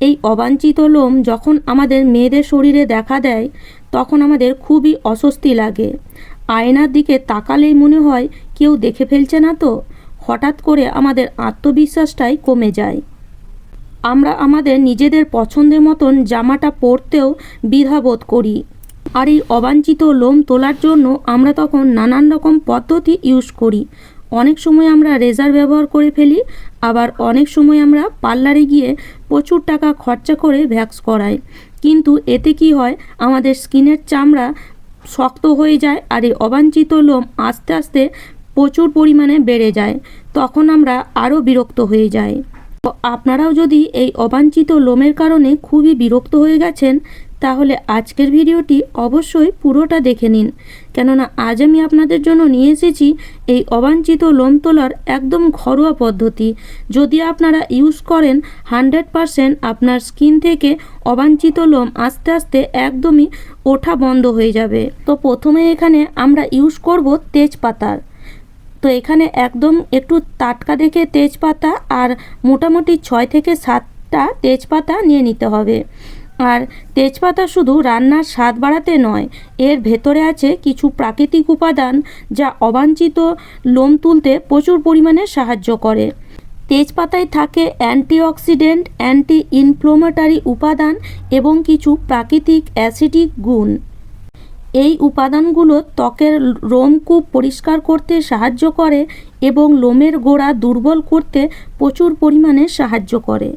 এই অবাঞ্ছিত লোম যখন আমাদের মেয়েদের শরীরে দেখা দেয় তখন আমাদের খুবই অস্বস্তি লাগে। আয়নার দিকে তাকালেই মনে হয় কেউ দেখে ফেলছে না তো। হঠাৎ করে আমাদের আত্মবিশ্বাসটাই কমে যায়। আমরা আমাদের নিজেদের পছন্দের মতন জামাটা পরতেও দ্বিধাবোধ করি। আর এই অবাঞ্ছিত লোম তোলার জন্য আমরা তখন নানান রকম পদ্ধতি ইউজ করি। অনেক সময় আমরা রেজার ব্যবহার করে ফেলি, আবার অনেক সময় আমরা পার্লারে গিয়ে প্রচুর টাকা খরচা করে ভ্যাক্স করাই। কিন্তু এতে কি হয়, আমাদের স্কিনের চামড়া শক্ত হয়ে যায় আর এই অবাঞ্ছিত লোম আস্তে আস্তে প্রচুর পরিমাণে বেড়ে যায়। তখন আমরা আরও বিরক্ত হয়ে যাই। তো আপনারাও যদি এই অবাঞ্ছিত লোমের কারণে খুবই বিরক্ত হয়ে গেছেন, তাহলে আজকের ভিডিওটি অবশ্যই পুরোটা দেখে নিন। কেননা আজ আমি আপনাদের জন্য নিয়ে এসেছি এই অবাঞ্ছিত লোম তোলার একদম ঘরোয়া পদ্ধতি। যদি আপনারা ইউজ করেন 100% আপনার স্কিন থেকে অবাঞ্ছিত লোম আস্তে আস্তে একদমই ওঠা বন্ধ হয়ে যাবে। তো প্রথমে এখানে আমরা ইউজ করব তেজপাতার। তো এখানে একদম একটু টাটকা দেখে তেজপাতা আর মোটামুটি 6 থেকে 7টা তেজপাতা নিয়ে নিতে হবে। আর তেজপাতা শুধু রান্নার স্বাদ বাড়াতে নয়, এর ভেতরে আছে কিছু প্রাকৃতিক উপাদান যা অবাঞ্ছিত লোম তুলতে প্রচুর পরিমাণে সাহায্য করে। তেজপাতায় থাকে অ্যান্টিঅক্সিডেন্ট, অ্যান্টি ইনফ্লোমেটরি উপাদান এবং কিছু প্রাকৃতিক অ্যাসিডিক গুণ। এই উপাদানগুলো ত্বকের লোমকূপ পরিষ্কার করতে সাহায্য করে এবং লোমের গোড়া দুর্বল করতে প্রচুর পরিমাণে সাহায্য করে।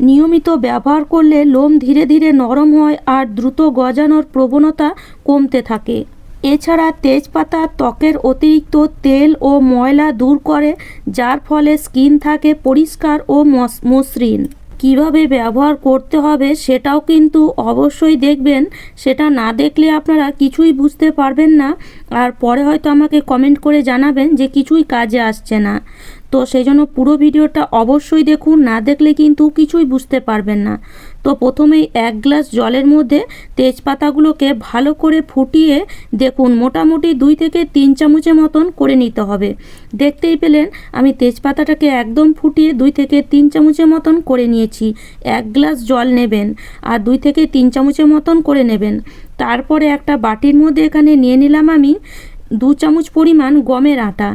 নিয়মিত ব্যবহার করলে লোম ধীরে ধীরে নরম হয় আর দ্রুত গজানোর প্রবণতা কমতে থাকে। এছাড়া তেজপাতা ত্বকের অতিরিক্ত তেল ও ময়লা দূর করে, যার ফলে স্কিন থাকে পরিষ্কার ও মসৃণ। কিভাবে ব্যবহার করতে হবে সেটাও কিন্তু অবশ্যই দেখবেন। সেটা না দেখলে আপনারা কিছুই বুঝতে পারবেন না, আর পরে হয়তো আমাকে কমেন্ট করে জানাবেন যে কিছুই কাজে আসছে না। তো সেই জন্য পুরো ভিডিওটা অবশ্যই দেখুন, না দেখলে কিন্তু কিছুই বুঝতে পারবেন না। তো প্রথমেই 1 গ্লাস জলের মধ্যে তেজপাতাগুলোকে ভালো করে ফুটিয়ে দেখুন মোটামুটি 2 থেকে 3 চামচের মতন করে নিতে হবে। দেখতেই পেলেন আমি তেজপাতাটাকে একদম ফুটিয়ে 2 থেকে 3 চামচের মতন করে নিয়েছি। 1 গ্লাস জল নেবেন আর 2 থেকে 3 চামচের মতন করে নেবেন। তারপরে একটা বাটির মধ্যে এখানে নিয়ে নিলাম আমি 2 চামচ পরিমাণ গমের আটা।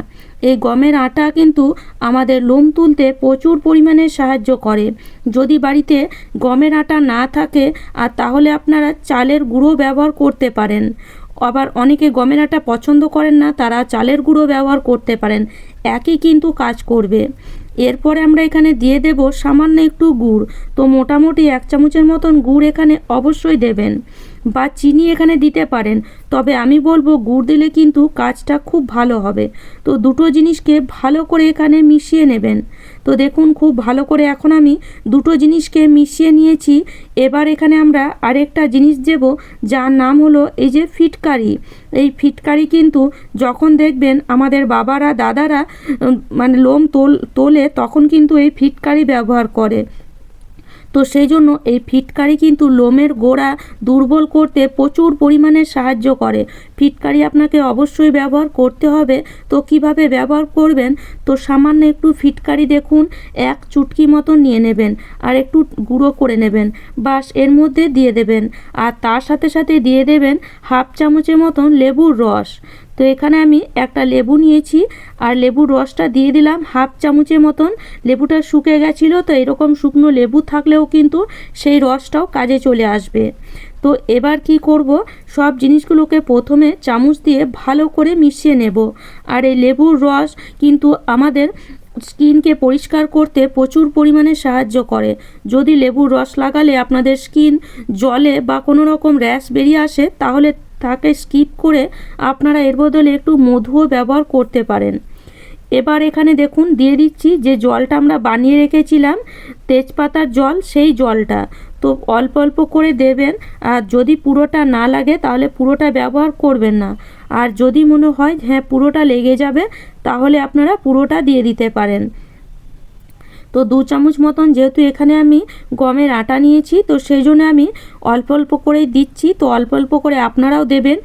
এই গমের আটা কিন্তু আমাদের লোম তুলতে প্রচুর পরিমাণে সাহায্য করে। যদি বাড়িতে গমের আটা না থাকে আর তাহলে আপনারা চালের গুঁড়ো ব্যবহার করতে পারেন। আবার অনেকে গমের আটা পছন্দ করেন না, তারা চালের গুঁড়ো ব্যবহার করতে পারেন, একই কিন্তু কাজ করবে। এরপরে আমরা এখানে দিয়ে দেব সামান্য একটু গুড়। তো মোটামুটি 1 চামচের মতন গুড় এখানে অবশ্যই দেবেন, বা চিনি এখানে দিতে পারেন, তবে আমি বলবো গুড় দিলে কিন্তু কাজটা খুব ভালো হবে। তো দুটো জিনিসকে ভালো করে এখানে মিশিয়ে নেবেন। তো দেখুন খুব ভালো করে এখন আমি দুটো জিনিসকে মিশিয়ে নিয়েছি। এবার এখানে আমরা আরেকটা জিনিস দেব, যার নাম হলো এই যে ফিটকারি। এই ফিটকারি কিন্তু যখন দেখবেন আমাদের বাবারা দাদারা মানে লোম তোলে তখন কিন্তু এই ফিটকারি ব্যবহার করে। তো সেই জন্য এই ফিটকারি কিন্তু লোমের গোড়া দুর্বল করতে প্রচুর পরিমাণে সাহায্য করে। ফিটকারি আপনাকে অবশ্যই ব্যবহার করতে হবে। তো কিভাবে ব্যবহার করবেন, তো সামান্য একটু ফিটকারি দেখুন 1 চুটকি মতো নিয়ে নেবেন আর একটু গুঁড়ো করে নেবেন, বাস এর মধ্যে দিয়ে দেবেন। আর তার সাথে সাথে দিয়ে দেবেন 1/2 চামচের মতন লেবুর রস। তো এখানে আমি একটা লেবু নিয়েছি আর লেবুর রসটা দিয়ে দিলাম 1/2 চামচের মতন। লেবুটা শুকিয়ে গেছিলো, তো এরকম শুকনো লেবু থাকলেও কিন্তু সেই রসটাও কাজে চলে আসবে। তো এবার কি করব, সব জিনিসগুলোকে প্রথমে চামচ দিয়ে ভালো করে মিশিয়ে নেব। আর এই লেবুর রস কিন্তু আমাদের স্কিনকে পরিষ্কার করতে প্রচুর পরিমাণে সাহায্য করে। যদি লেবুর রস লাগালে আপনাদের স্কিন জলে বা কোনো রকম র্যাশ বেরিয়ে আসে, তাহলে তাকে স্কিপ করে আপনারা এর বদলে একটু মধুও ব্যবহার করতে পারেন। এবার এখানে দেখুন দিয়ে দিচ্ছি যে জলটা আমরা বানিয়ে রেখেছিলাম তেজপাতার জল, সেই জলটা। তো অল্প অল্প করে দেবেন, আর যদি পুরোটা না লাগে তাহলে পুরোটা ব্যবহার করবেন না। আর যদি মনে হয় হ্যাঁ পুরোটা লেগে যাবে, তাহলে আপনারা পুরোটা দিয়ে দিতে পারেন। তো 2 চামচ মতন যেহেতু এখানে আমি গমের আটা নিয়েছি, তো সেই জন্য আমি অল্প অল্প করেই দিচ্ছি। তো অল্প অল্প করে আপনারাও দেবেন।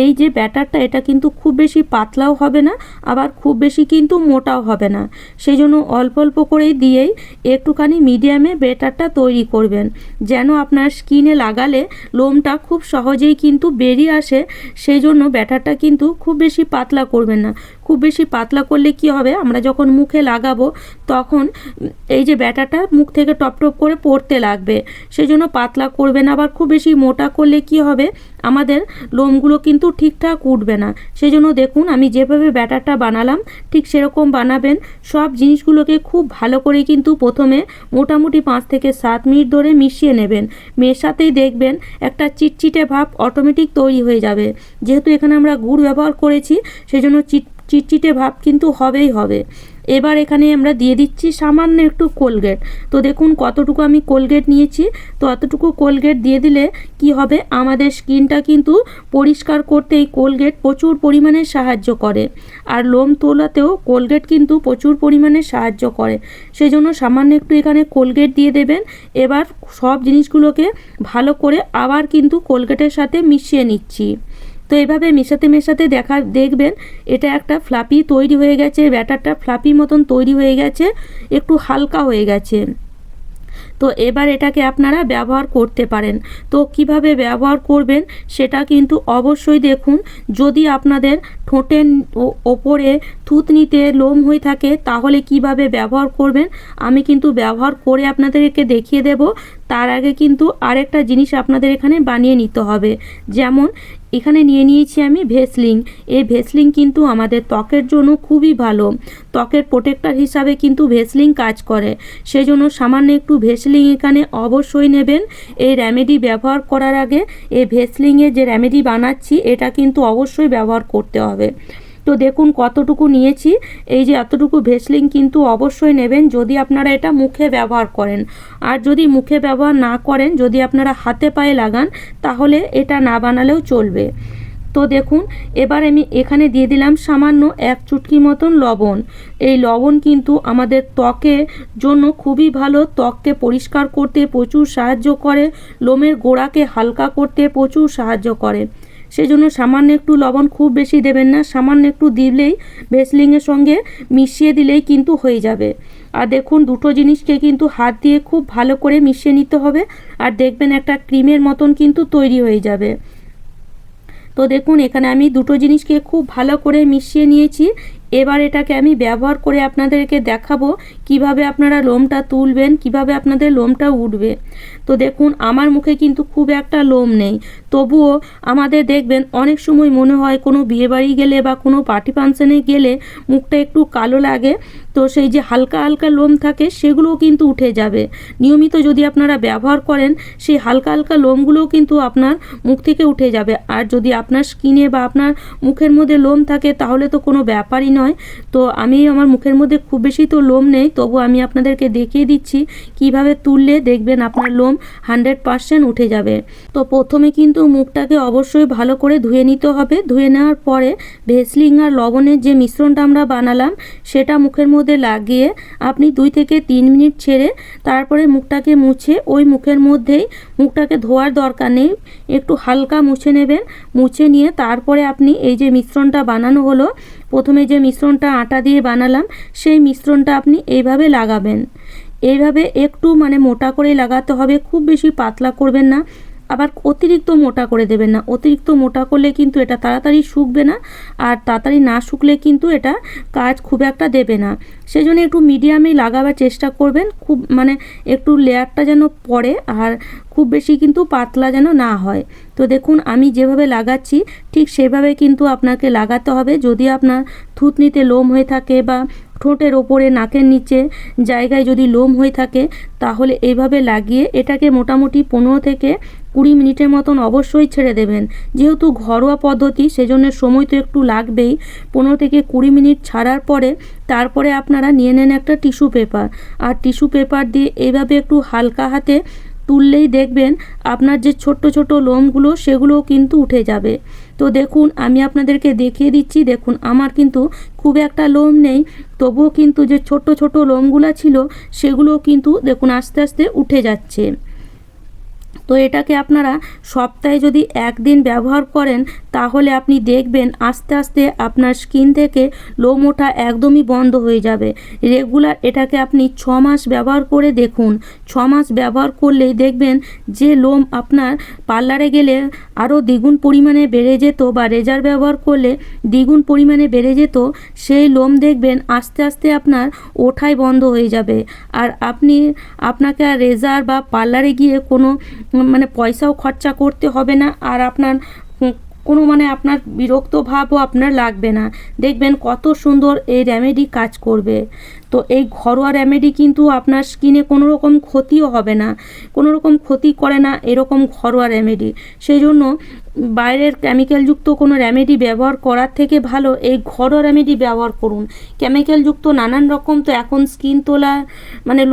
এই যে ব্যাটারটা এটা কিন্তু খুব বেশি পাতলাও হবে না, আবার খুব বেশি কিন্তু মোটাও হবে না। সেই জন্য অল্প অল্প করেই দিয়েই একটুখানি মিডিয়ামে ব্যাটারটা তৈরি করবেন, যেন আপনার স্কিনে লাগালে লোমটা খুব সহজেই কিন্তু বেরিয়ে আসে। সেই জন্য ব্যাটারটা কিন্তু খুব বেশি পাতলা করবেন না। খুব বেশি পাতলা করলে কি হবে, আমরা যখন মুখে লাগাবো তখন এই যে ব্যাটারটা মুখ থেকে টপ টপ করে পড়তে লাগবে। সেই জন্য পাতলা করবেন। আবার খুব বেশি মোটা করলে কি হবে, আমাদের লোমগুলো কিন্তু ঠিকঠাক উঠবে না। সেই জন্য দেখুন আমি যেভাবে ব্যাটারটা বানালাম ঠিক সেরকম বানাবেন। সব জিনিসগুলোকে খুব ভালো করে কিন্তু প্রথমে মোটামুটি 5 থেকে 7 মিনিট ধরে মিশিয়ে নেবেন। মেশাতেই দেখবেন একটা চিটচিটে ভাব অটোমেটিক তৈরি হয়ে যাবে। যেহেতু এখানে আমরা গুড় ব্যবহার করেছি সেই জন্য চিটচিটে ভাব কিন্তু হবেই হবে। এবার এখানে আমরা দিয়ে দিচ্ছি সামান্য একটু কোলগেট। তো দেখুন কতটুকু আমি কোলগেট নিয়েছি। তো অতটুকু কোলগেট দিয়ে দিলে কি হবে, আমাদের স্কিনটা কিন্তু পরিষ্কার করতে এই কোলগেট প্রচুর পরিমাণে সাহায্য করে। আর লোম তোলাতেও কোলগেট কিন্তু প্রচুর পরিমাণে সাহায্য করে। সেই জন্য সামান্য একটু এখানে কোলগেট দিয়ে দেবেন। এবার সব জিনিসগুলোকে ভালো করে আবার কিন্তু কোলগেটের সাথে মিশিয়ে নিচ্ছি। তো এভাবে মেশাতে মেশাতে দেখবেন এটা একটা ফ্লাপি তৈরি হয়ে গেছে, ব্যাটারটা ফ্লাপি মতন তৈরি হয়ে গেছে, একটু হালকা হয়ে গেছে। তো এবার এটাকে আপনারা ব্যবহার করতে পারেন। তো কিভাবে ব্যবহার করবেন সেটা কিন্তু অবশ্যই দেখুন। যদি আপনাদের ঠোঁটের ওপরে থুতনিতে লোম হয়ে থাকে তাহলে কিভাবে ব্যবহার করবেন আমি কিন্তু ব্যবহার করে আপনাদেরকে দেখিয়ে দেব। তার আগে কিন্তু আরেকটা জিনিস আপনাদের এখানে বানিয়ে নিতে হবে। যেমন এখানে নিয়ে নিয়েছি আমি ভেসলিন। এই ভেসলিন কিন্তু আমাদের ত্বকের জন্য খুবই ভালো। ত্বকের প্রোটেক্টর হিসাবে কিন্তু ভেসলিন কাজ করে। সেই জন্য সামান্য একটু ভেসলিন এখানে অবশ্যই নেবেন। এই রেমেডি ব্যবহার করার আগে এই ভেসলিনের যে রেমেডি বানাচ্ছি এটা কিন্তু অবশ্যই ব্যবহার করতে হবে। তো দেখুন কতটুকু নিয়েছি, এই যে এতটুকু ভেসলিন কিন্তু অবশ্যই নেবেন যদি আপনারা এটা মুখে ব্যবহার করেন। আর যদি মুখে ব্যবহার না করেন, যদি আপনারা হাতে পায়ে লাগান তাহলে এটা না বানালেও চলবে। তো দেখুন এবার আমি এখানে দিয়ে দিলাম সামান্য 1 চুটকি মতন লবণ। এই লবণ কিন্তু আমাদের ত্বকের জন্য খুবই ভালো। ত্বককে পরিষ্কার করতে প্রচুর সাহায্য করে, লোমের গোড়াকে হালকা করতে প্রচুর সাহায্য করে। সেই জন্য সামান্য একটু লবণ, খুব বেশি দেবেন না, সামান্য একটু দিলেই ভেসলিনের সঙ্গে মিশিয়ে দিলেই কিন্তু হয়ে যাবে। আর দেখুন দুটো জিনিসকে কিন্তু হাত দিয়ে খুব ভালো করে মিশিয়ে নিতে হবে। আর দেখবেন একটা ক্রিমের মতন কিন্তু তৈরি হয়ে যাবে। তো দেখুন এখানে আমি দুটো জিনিসকে খুব ভালো করে মিশিয়ে নিয়েছি। এবার এটাকে আমি ব্যবহার করে আপনাদেরকে দেখাবো কিভাবে আপনারা লোমটা তুলবেন, কিভাবে আপনাদের লোমটা উঠবে। তো দেখুন আমার মুখে কিন্তু খুব একটা লোম নেই, তবুও আমাদের দেখবেন অনেক সময় মনে হয় কোনো বিয়েবাড়ি গেলে বা কোনো পার্টি ফাংশনে গেলে মুখটা একটু কালো লাগে। তো সেই যে হালকা হালকা লোম থাকে সেগুলোও কিন্তু উঠে যাবে। নিয়মিত যদি আপনারা ব্যবহার করেন সেই হালকা হালকা লোমগুলোও কিন্তু আপনার মুখ থেকে উঠে যাবে। আর যদি আপনার স্কিনে বা আপনার মুখের মধ্যে লোম থাকে তাহলে তো কোনো ব্যাপারই নয়। তো আমি আমার মুখের মধ্যে খুব বেশি তো লোম নেই, তবু আমি আপনাদেরকে দেখিয়ে দিচ্ছি কিভাবে তুললে দেখবেন আপনার লোম 100% উঠে যাবে। তো প্রথমে কিন্তু মুখটাকে অবশ্যই ভালো করে ধুয়ে নিতে হবে। ধুয়ে নেওয়ার পরে ভেসলিন আর লবণের যে মিশ্রণটা আমরা বানালাম সেটা মুখের মধ্যে লাগিয়ে আপনি 2 থেকে 3 মিনিট ছেড়ে তারপরে মুখটাকে মুছে ওই মুখের মধ্যেই, মুখটাকে ধোয়ার দরকার নেই, একটু হালকা মুছে নেবেন। মুছে নিয়ে তারপরে আপনি এই যে মিশ্রণটা বানানো হলো, প্রথমে যে মিশ্রণটা আটা দিয়ে বানালাম সেই মিশ্রণটা আপনি এইভাবে লাগাবেন। এইভাবে একটু মোটা করে লাগাতে হবে, খুব বেশি পাতলা করবেন না, আবার অতিরিক্ত মোটা করে দেবেন না। অতিরিক্ত মোটা করলে কিন্তু এটা তাড়াতাড়ি শুকবে না, আর তাড়াতাড়ি না শুকলে কিন্তু এটা কাজ খুব একটা দেবে না। সেই জন্য একটু মিডিয়ামে লাগাবার চেষ্টা করবেন, খুব একটু লেয়ারটা যেন পড়ে, আর খুব বেশি কিন্তু পাতলা যেন না হয়। তো দেখুন আমি যেভাবে লাগাচ্ছি ঠিক সেভাবে কিন্তু আপনাকে লাগাতে হবে। যদি আপনার থুতনিতে লোম হয়ে থাকে বা ঠোঁটের ওপরে নাকের নিচে জায়গায় যদি লোম হয়ে থাকে তাহলে এইভাবে লাগিয়ে এটাকে মোটামুটি 15 থেকে 20 মিনিটের মতন অবশ্যই ছেড়ে দেবেন। যেহেতু ঘরোয়া পদ্ধতি সেজন্য সময় তো একটু লাগবেই। 15 থেকে 20 মিনিট ছাড়ার পরে তারপরে আপনারা নিয়ে নেন একটা টিস্যু পেপার, আর টিস্যু পেপার দিয়ে এইভাবে একটু হালকা হাতে তুললেই দেখবেন আপনার যে ছোট্ট ছোট লোমগুলো সেগুলোও কিন্তু উঠে যাবে। তো দেখুন আমি আপনাদেরকে দেখিয়ে দিচ্ছি। দেখুন আমার কিন্তু খুব একটা লোম নেই, তবুও কিন্তু যে ছোট ছোট লোমগুলো ছিল সেগুলোও কিন্তু দেখুন আস্তে আস্তে উঠে যাচ্ছে। তো এটাকে আপনারা সপ্তাহে যদি একদিন ব্যবহার করেন তাহলে আপনি দেখবেন আস্তে আস্তে আপনার স্কিন থেকে লোম ওঠা একদমই বন্ধ হয়ে যাবে। রেগুলার এটাকে আপনি 6 মাস ব্যবহার করে দেখুন। 6 মাস ব্যবহার করলেই দেখবেন যে লোম আপনার পার্লারে গেলে আরও দ্বিগুণ পরিমাণে বেড়ে যেত বা রেজার ব্যবহার করলে দ্বিগুণ পরিমাণে বেড়ে যেত, সেই লোম দেখবেন আস্তে আস্তে আপনার ওঠাই বন্ধ হয়ে যাবে। আর আপনাকে আর রেজার বা পার্লারে গিয়ে কোনো পয়সাও খরচা করতে হবে না। আর আপনার কোনো আপনার বিরক্ত ভাবও আপনার লাগবে না। দেখবেন কত সুন্দর এই রেমেডি কাজ করবে। তো এই ঘরোয়া রেমেডি কিন্তু আপনার স্কিনে কোনো রকম ক্ষতিও হবে না, কোনো রকম ক্ষতি করে না এরকম ঘরোয়া রেমেডি। সেই জন্য বাইরের কেমিক্যালযুক্ত কোনো রেমেডি ব্যবহার করার থেকে ভালো এই ঘরোয়া রেমেডি ব্যবহার করুন। কেমিক্যালযুক্ত নানান রকম তো এখন স্কিন তোলার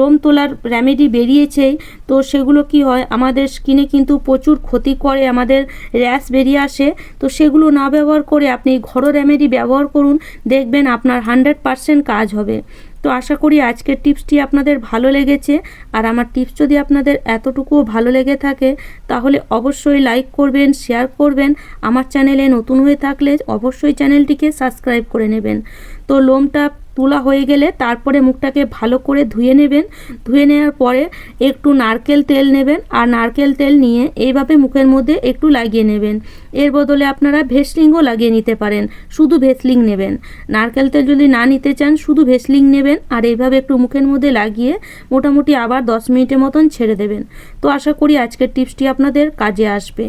লোম তোলার রেমেডি বেরিয়েছেই, তো সেগুলো কি হয় আমাদের স্কিনে কিন্তু প্রচুর ক্ষতি করে, আমাদের র্যাশ বেরিয়ে আসে। তো সেগুলো না ব্যবহার করে আপনি ঘরোয়া রেমেডি ব্যবহার করুন, দেখবেন আপনার 100% কাজ হবে। তো আশা করি আজকের টিপসটি আপনাদের ভালো লেগেছে। আর আমার টিপস যদি আপনাদের এতটুকুও ভালো লেগে থাকে তাহলে অবশ্যই লাইক করবেন, শেয়ার করবেন। আমার চ্যানেলে নতুন হয়ে থাকলে অবশ্যই চ্যানেলটিকে সাবস্ক্রাইব করে নেবেন। তো লোমটা তোলা হয়ে গেলে তারপরে মুখটাকে ভালো করে ধুয়ে নেবেন। ধুয়ে নেওয়ার পরে একটু নারকেল তেল নেবেন, আর নারকেল তেল নিয়ে এইভাবে মুখের মধ্যে একটু লাগিয়ে নেবেন। এর বদলে আপনারা ভেসলিনও লাগিয়ে নিতে পারেন, শুধু ভেসলিন নেবেন। নারকেল তেল যদি না নিতে চান শুধু ভেসলিন নেবেন, আর এইভাবে একটু মুখের মধ্যে লাগিয়ে মোটামুটি আবার 10 মিনিটের মতন ছেড়ে দেবেন। তো আশা করি আজকের টিপসটি আপনাদের কাজে আসবে।